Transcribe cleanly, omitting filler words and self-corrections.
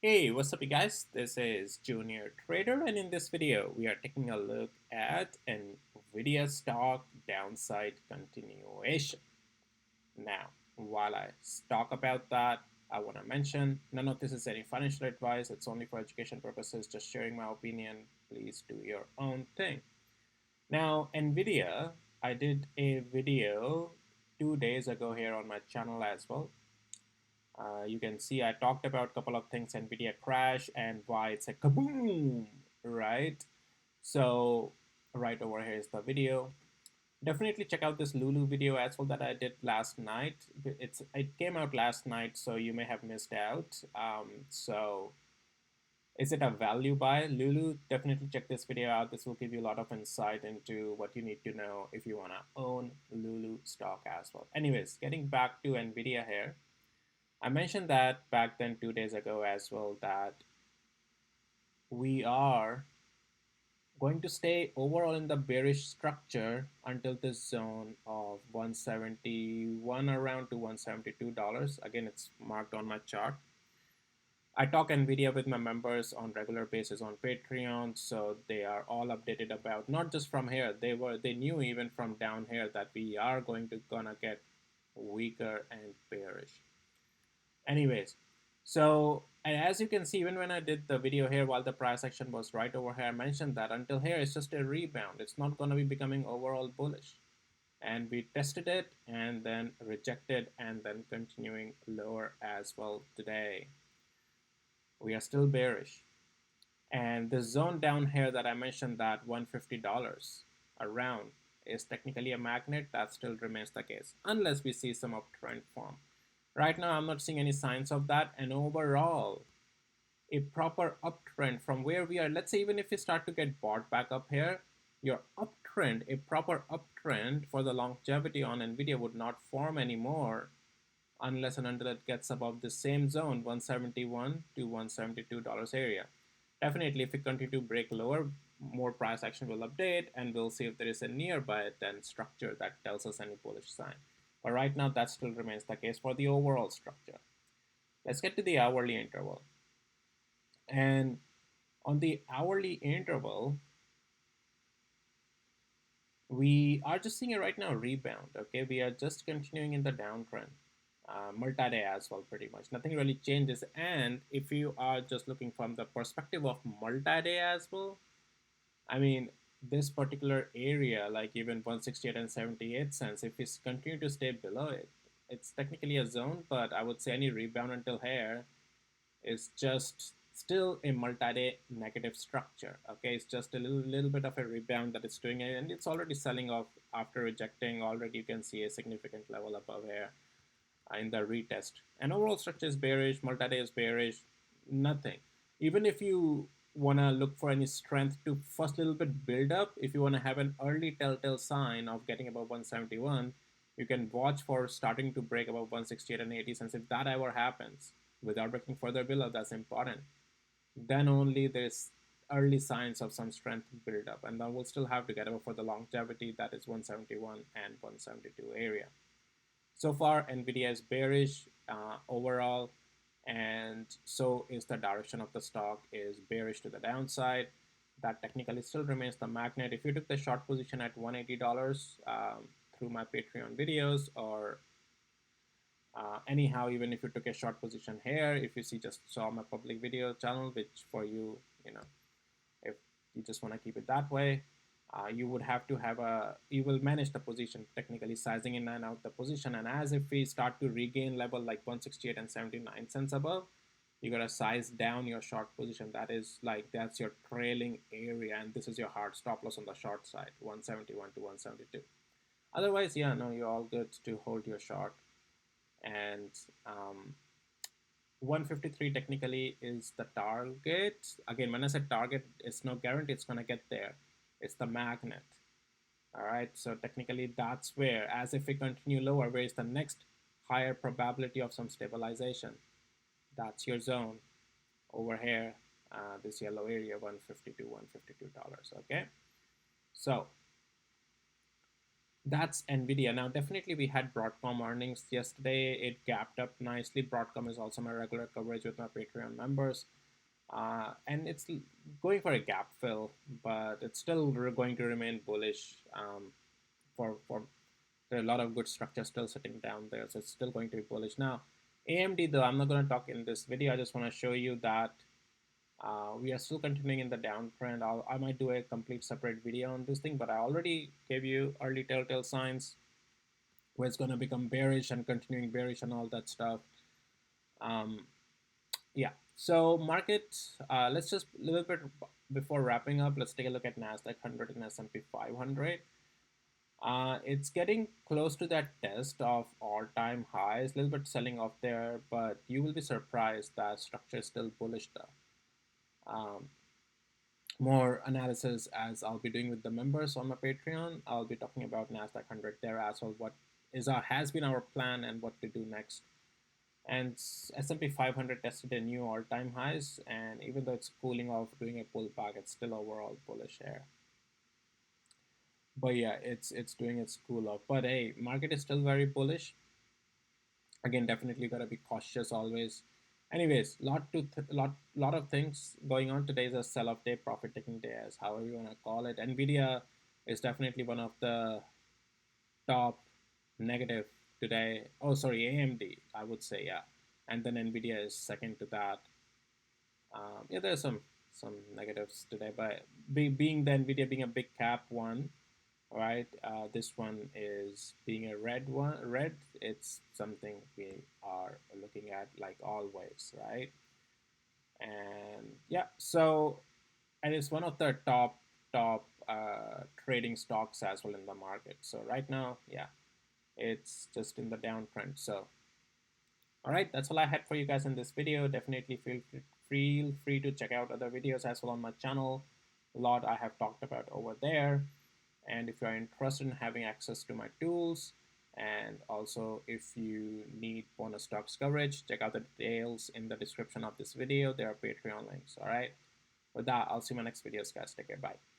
Hey, what's up you guys? This is Junior Trader, and in this video we are taking a look at Nvidia stock downside continuation. Now, while I talk about that, I want to mention none of this is any financial advice. It's only for education purposes, just sharing my opinion. Please do your own thing. Now, Nvidia, I did a video 2 days ago here on my channel as well. You can see I talked about a couple of things, NVIDIA crash and why it's a kaboom, right? So right over here is the video. Definitely check out this Lulu video as well that I did last night. It came out last night, so you may have missed out. So is it a value buy? Lulu, definitely check this video out. This will give you a lot of insight into what you need to know if you want to own Lulu stock as well. Anyways, getting back to NVIDIA here. I mentioned that back then 2 days ago as well that we are going to stay overall in the bearish structure until this zone of 171 around to $172. Again, it's marked on my chart. I talk Nvidia with my members on regular basis on Patreon, so they are all updated about not just from here. They knew even from down here that we are gonna get weaker and bearish. Anyways, so and as you can see, even when I did the video here while the price action was right over here, I mentioned that until here it's just a rebound. It's not going to be becoming overall bullish. And we tested it and then rejected and then continuing lower as well today. We are still bearish. And the zone down here that I mentioned, that $150 around, is technically a magnet. That still remains the case unless we see some uptrend form. Right now, I'm not seeing any signs of that. And overall, a proper uptrend from where we are, let's say even if we start to get bought back up here, your uptrend, a proper uptrend for the longevity on Nvidia would not form anymore unless and until it gets above the same zone, 171 to $172 area. Definitely, if we continue to break lower, more price action will update and we'll see if there is a nearby then structure that tells us any bullish sign. But right now, that still remains the case for the overall structure. Let's get to the hourly interval. And on the hourly interval, we are just seeing it right now rebound. Okay, we are just continuing in the downtrend. Multi-day as well, pretty much. Nothing really changes. And if you are just looking from the perspective of multi-day as well, I mean, this particular area, like even 168 and 78 cents, if we continue to stay below it, it's technically a zone, but I would say any rebound until here is just still a multi-day negative structure. Okay, it's just a little bit of a rebound that it's doing, and it's already selling off after rejecting. Already you can see a significant level above here in the retest. And overall structure is bearish, multi-day is bearish, nothing. Even if you want to look for any strength to first little bit build up, if you want to have an early telltale sign of getting above 171, you can watch for starting to break above 168 and 80 cents. If that ever happens without breaking further below, that's important. Then only there's early signs of some strength build up, and then we'll still have to get above for the longevity, that is 171 and 172 area. So far, NVIDIA is bearish overall, and so is the direction of the stock is bearish to the downside. That technically still remains the magnet. If you took the short position at $180 through my Patreon videos, or anyhow, even if you took a short position here, if you just saw my public video channel, which for you, if you just want to keep it that way, you would have to have you will manage the position, technically sizing in and out the position. And as if we start to regain level like 168 and 79 cents above, you gotta size down your short position. That is like, that's your trailing area, and this is your hard stop loss on the short side, 171 to 172. Otherwise, yeah, no, you're all good to hold your short. And 153 technically is the target. Again, when I said target, it's no guarantee it's gonna get there. It's the magnet. All right, so technically that's where, as if we continue lower, where is the next higher probability of some stabilization? That's your zone over here, this yellow area, 150 to $152. Okay, so That's Nvidia. Now, definitely, we had Broadcom earnings yesterday. It gapped up nicely. Broadcom is also my regular coverage with my Patreon members, and it's going for a gap fill, but it's still going to remain bullish. For there are a lot of good structure still sitting down there, so it's still going to be bullish. Now, AMD though, I'm not going to talk in this video. I just want to show you that we are still continuing in the downtrend. I might do a complete separate video on this thing, but I already gave you early telltale signs where it's going to become bearish and continuing bearish and all that stuff. Um, yeah. So market, let's just a little bit before wrapping up. Let's take a look at Nasdaq 100 and S&P 500. It's getting close to that test of all-time highs. A little bit selling off there, but you will be surprised that structure is still bullish though. More analysis as I'll be doing with the members on my Patreon. I'll be talking about Nasdaq 100 there as well. What has been our plan and what to do next. And S&P 500 tested a new all-time highs, and even though it's cooling off, doing a pullback, it's still overall bullish here. But yeah, it's doing its cool off. But hey, market is still very bullish. Again, definitely gotta be cautious always. Anyways, lot of things going on. Today is a sell-off day, profit-taking day, as however you wanna call it. Nvidia is definitely one of the top negative today. Oh, sorry, AMD, I would say, yeah. And then Nvidia is second to that. Yeah, there's some negatives today, but being the Nvidia being a big cap one, right? This one is being a red one. Red, it's something we are looking at like always, right? And yeah, so and it's one of the top trading stocks as well in the market. So right now, yeah, it's just in the downtrend. So all right, that's all I had for you guys in this video. Definitely feel free to check out other videos as well on my channel. A lot I have talked about over there. And if you're interested in having access to my tools, and also if you need bonus stocks coverage, check out the details in the description of this video. There are Patreon links. All right. With that, I'll see you in my next videos, guys. Take care. Bye.